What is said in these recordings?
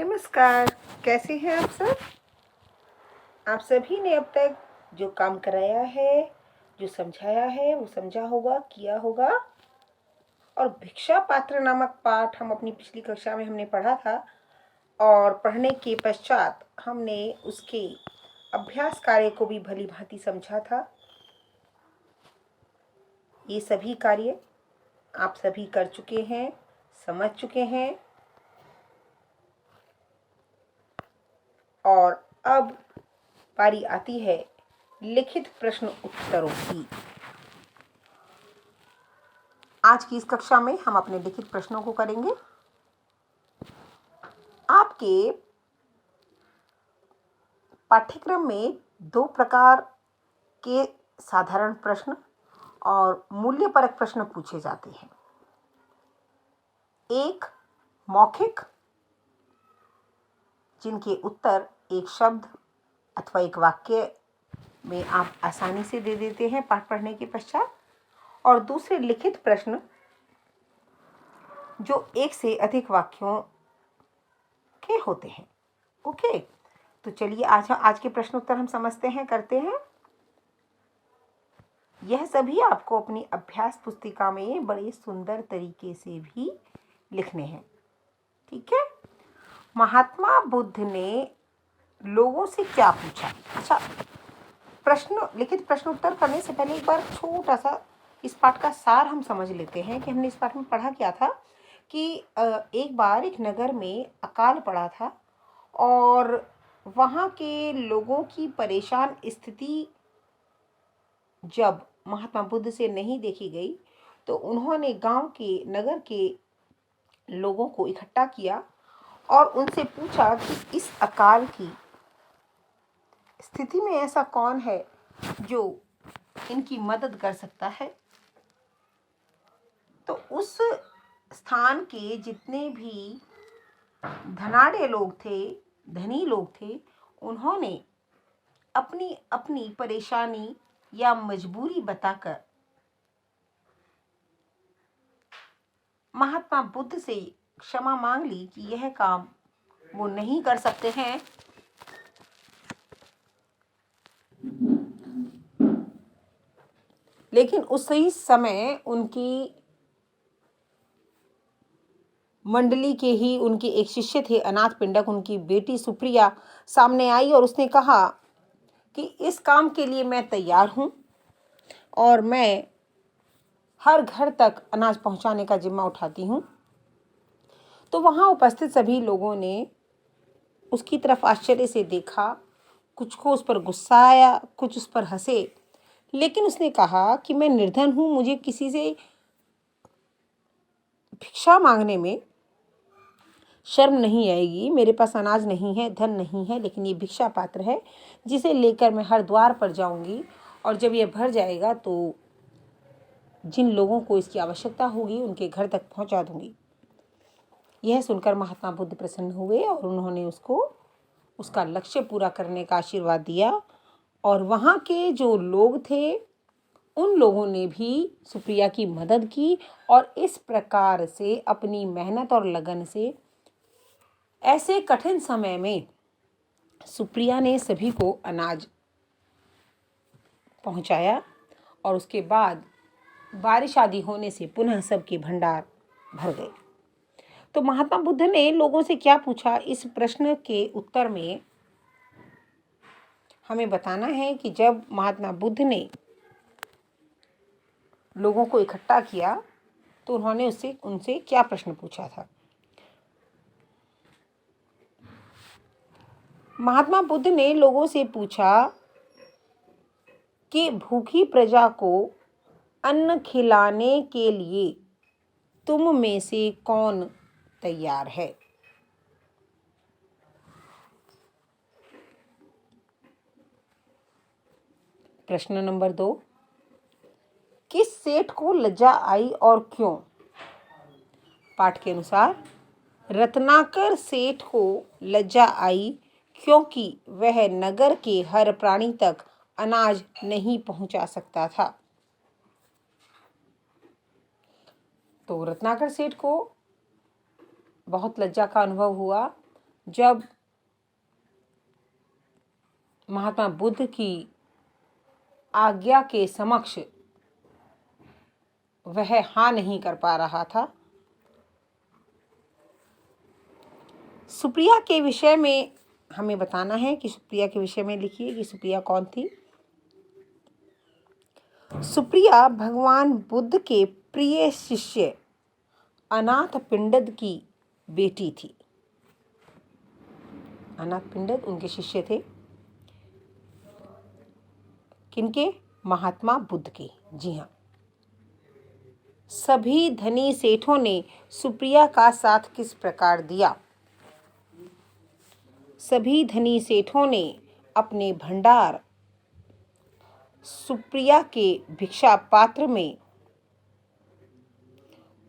नमस्कार। कैसे हैं आप सब? आप सभी ने अब तक जो काम कराया है, जो समझाया है, वो समझा होगा, किया होगा। और भिक्षा पात्र नामक पाठ हम अपनी पिछली कक्षा में हमने पढ़ा था और पढ़ने के पश्चात हमने उसके अभ्यास कार्य को भी भली भांति समझा था। ये सभी कार्य आप सभी कर चुके हैं, समझ चुके हैं और अब बारी आती है लिखित प्रश्न उत्तरों की। आज की इस कक्षा में हम अपने लिखित प्रश्नों को करेंगे। आपके पाठ्यक्रम में दो प्रकार के साधारण प्रश्न और मूल्यपरक प्रश्न पूछे जाते हैं। एक मौखिक, जिनके उत्तर एक शब्द अथवा एक वाक्य में आप आसानी से दे देते हैं पाठ पढ़ने के पश्चात, और दूसरे लिखित प्रश्न जो एक से अधिक वाक्यों के होते हैं। ओके, तो चलिए आज के प्रश्न उत्तर हम समझते हैं, करते हैं। यह सभी आपको अपनी अभ्यास पुस्तिका में बड़े सुंदर तरीके से भी लिखने हैं। ठीक है। महात्मा बुद्ध ने लोगों से क्या पूछा? अच्छा, लिखित प्रश्न उत्तर करने से पहले एक बार छोटा सा इस पाठ का सार हम समझ लेते हैं कि हमने इस पाठ में पढ़ा क्या था। कि एक बार एक नगर में अकाल पड़ा था और वहाँ के लोगों की परेशान स्थिति जब महात्मा बुद्ध से नहीं देखी गई तो उन्होंने गांव के, नगर के लोगों को इकट्ठा किया और उनसे पूछा कि इस अकाल की स्थिति में ऐसा कौन है जो इनकी मदद कर सकता है। तो उस स्थान के जितने भी धनाढ़े लोग थे, धनी लोग थे, उन्होंने अपनी अपनी परेशानी या मजबूरी बताकर महात्मा बुद्ध से क्षमा मांग ली कि यह काम वो नहीं कर सकते हैं। लेकिन उसी समय उनकी मंडली के ही उनके एक शिष्य थे, अनाथ पिंडक, उनकी बेटी सुप्रिया सामने आई और उसने कहा कि इस काम के लिए मैं तैयार हूँ और मैं हर घर तक अनाज पहुँचाने का जिम्मा उठाती हूँ। तो वहाँ उपस्थित सभी लोगों ने उसकी तरफ आश्चर्य से देखा, कुछ को उस पर गुस्सा आया, कुछ उस पर हंसे। लेकिन उसने कहा कि मैं निर्धन हूँ, मुझे किसी से भिक्षा मांगने में शर्म नहीं आएगी। मेरे पास अनाज नहीं है, धन नहीं है, लेकिन ये भिक्षा पात्र है जिसे लेकर मैं हर द्वार पर जाऊंगी और जब ये भर जाएगा तो जिन लोगों को इसकी आवश्यकता होगी उनके घर तक पहुंचा दूंगी। यह सुनकर महात्मा बुद्ध प्रसन्न हुए और उन्होंने उसको उसका लक्ष्य पूरा करने का आशीर्वाद दिया। और वहाँ के जो लोग थे उन लोगों ने भी सुप्रिया की मदद की और इस प्रकार से अपनी मेहनत और लगन से ऐसे कठिन समय में सुप्रिया ने सभी को अनाज पहुंचाया और उसके बाद बारिश आदि होने से पुनः सबके भंडार भर गए। तो महात्मा बुद्ध ने लोगों से क्या पूछा, इस प्रश्न के उत्तर में हमें बताना है कि जब महात्मा बुद्ध ने लोगों को इकट्ठा किया तो उन्होंने उनसे क्या प्रश्न पूछा था। महात्मा बुद्ध ने लोगों से पूछा कि भूखी प्रजा को अन्न खिलाने के लिए तुम में से कौन तैयार है। प्रश्न नंबर 2, किस सेठ को लज्जा आई और क्यों? पाठ के अनुसार रत्नाकर सेठ को लज्जा आई क्योंकि वह नगर के हर प्राणी तक अनाज नहीं पहुंचा सकता था। तो रत्नाकर सेठ को बहुत लज्जा का अनुभव हुआ जब महात्मा बुद्ध की आज्ञा के समक्ष वह हाँ नहीं कर पा रहा था। सुप्रिया के विषय में हमें बताना है कि सुप्रिया के विषय में लिखिए कि सुप्रिया कौन थी। सुप्रिया भगवान बुद्ध के प्रिय शिष्य अनाथ पिंडद की बेटी थी। अनाथ पिंडद उनके शिष्य थे। किनके? महात्मा बुद्ध के। जी हाँ। सभी धनी सेठों ने सुप्रिया का साथ किस प्रकार दिया? सभी धनी सेठों ने अपने भंडार सुप्रिया के भिक्षा पात्र में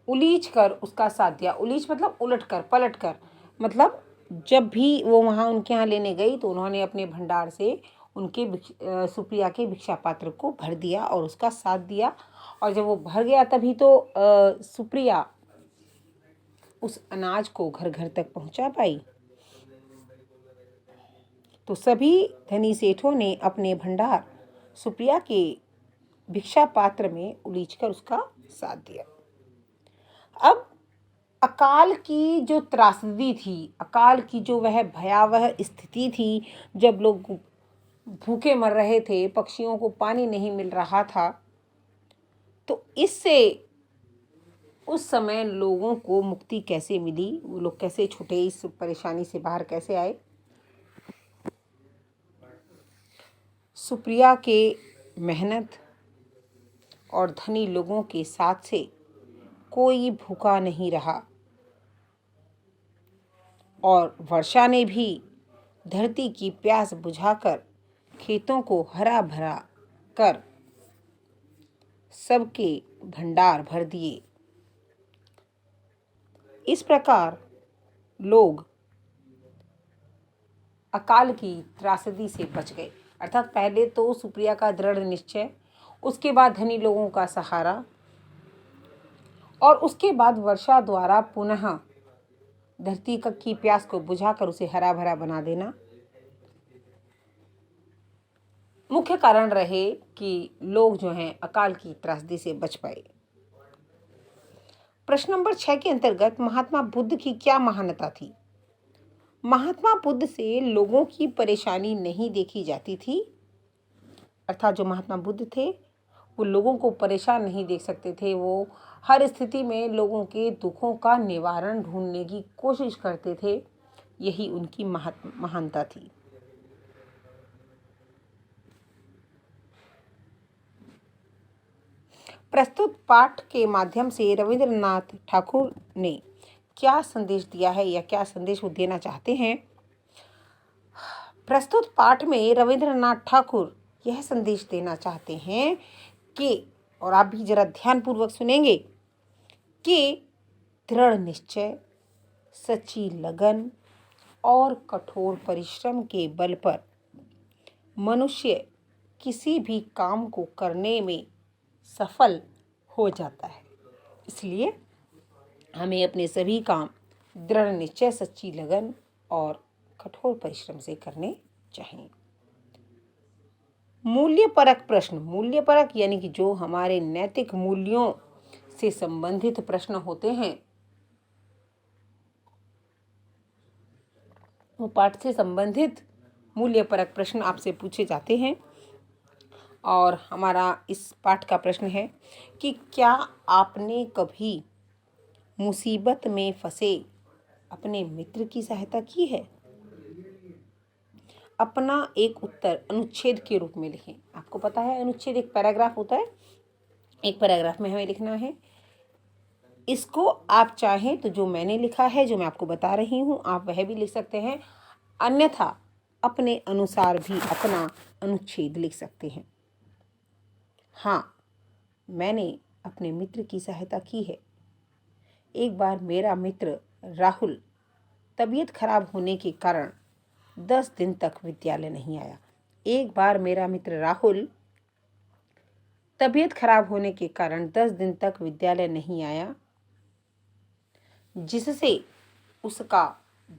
उलीच कर उसका साथ दिया। उलीच मतलब उलट कर, पलट कर। मतलब जब भी वो वहाँ उनके यहाँ लेने गई तो उन्होंने अपने भंडार से उनके सुप्रिया के भिक्षा पात्र को भर दिया और उसका साथ दिया। और जब वो भर गया तभी तो सुप्रिया उस अनाज को घर घर तक पहुंचा पाई। तो सभी धनी सेठों ने अपने भंडार सुप्रिया के भिक्षा पात्र में उलीचकर उसका साथ दिया। अब अकाल की जो त्रासदी थी, अकाल की जो वह भयावह स्थिति थी, जब लोग भूखे मर रहे थे, पक्षियों को पानी नहीं मिल रहा था, तो इससे उस समय लोगों को मुक्ति कैसे मिली? वो लोग कैसे छूटे? इस परेशानी से बाहर कैसे आए? सुप्रिया के मेहनत और धनी लोगों के साथ से कोई भूखा नहीं रहा और वर्षा ने भी धरती की प्यास बुझाकर खेतों को हरा भरा कर सबके भंडार भर दिए। इस प्रकार लोग अकाल की त्रासदी से बच गए। अर्थात पहले तो सुप्रिया का दृढ़ निश्चय, उसके बाद धनी लोगों का सहारा और उसके बाद वर्षा द्वारा पुनः धरती की प्यास को बुझाकर उसे हरा भरा बना देना मुख्य कारण रहे कि लोग जो हैं अकाल की त्रासदी से बच पाए। प्रश्न नंबर 6 के अंतर्गत महात्मा बुद्ध की क्या महानता थी? महात्मा बुद्ध से लोगों की परेशानी नहीं देखी जाती थी। अर्थात जो महात्मा बुद्ध थे वो लोगों को परेशान नहीं देख सकते थे। वो हर स्थिति में लोगों के दुखों का निवारण ढूंढने की कोशिश करते थे। यही उनकी महानता थी। प्रस्तुत पाठ के माध्यम से रविंद्रनाथ ठाकुर ने क्या संदेश दिया है या क्या संदेश वो देना चाहते हैं? प्रस्तुत पाठ में रविंद्रनाथ ठाकुर यह संदेश देना चाहते हैं कि, और आप भी जरा ध्यानपूर्वक सुनेंगे, कि दृढ़ निश्चय, सच्ची लगन और कठोर परिश्रम के बल पर मनुष्य किसी भी काम को करने में सफल हो जाता है। इसलिए हमें अपने सभी काम दृढ़ निश्चय, सच्ची लगन और कठोर परिश्रम से करने चाहिए। मूल्यपरक प्रश्न, मूल्यपरक यानी कि जो हमारे नैतिक मूल्यों से संबंधित प्रश्न होते हैं, वो पाठ से संबंधित मूल्यपरक प्रश्न आपसे पूछे जाते हैं। और हमारा इस पाठ का प्रश्न है कि क्या आपने कभी मुसीबत में फंसे अपने मित्र की सहायता की है? अपना एक उत्तर अनुच्छेद के रूप में लिखें। आपको पता है अनुच्छेद एक पैराग्राफ होता है, एक पैराग्राफ में हमें लिखना है। इसको आप चाहें तो जो मैंने लिखा है, जो मैं आपको बता रही हूँ, आप वह भी लिख सकते हैं, अन्यथा अपने अनुसार भी अपना अनुच्छेद लिख सकते हैं। हाँ, मैंने अपने मित्र की सहायता की है। एक बार मेरा मित्र राहुल तबीयत खराब होने के कारण 10 दिन तक विद्यालय नहीं आया। एक बार मेरा मित्र राहुल तबीयत खराब होने के कारण 10 दिन तक विद्यालय नहीं आया, जिससे उसका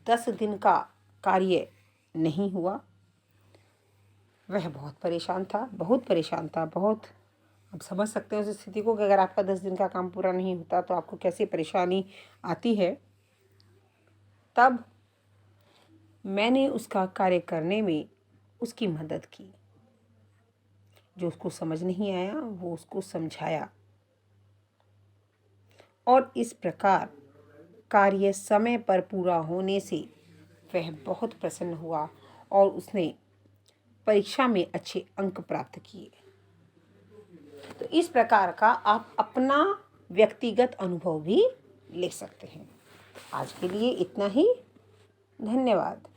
10 दिन का कार्य नहीं हुआ। वह बहुत परेशान था, बहुत परेशान था, बहुत। आप समझ सकते हैं उस स्थिति को कि अगर आपका 10 दिन का काम पूरा नहीं होता तो आपको कैसी परेशानी आती है। तब मैंने उसका कार्य करने में उसकी मदद की। जो उसको समझ नहीं आया वो उसको समझाया, और इस प्रकार कार्य समय पर पूरा होने से वह बहुत प्रसन्न हुआ और उसने परीक्षा में अच्छे अंक प्राप्त किए। तो इस प्रकार का आप अपना व्यक्तिगत अनुभव भी ले सकते हैं। आज के लिए इतना ही। धन्यवाद।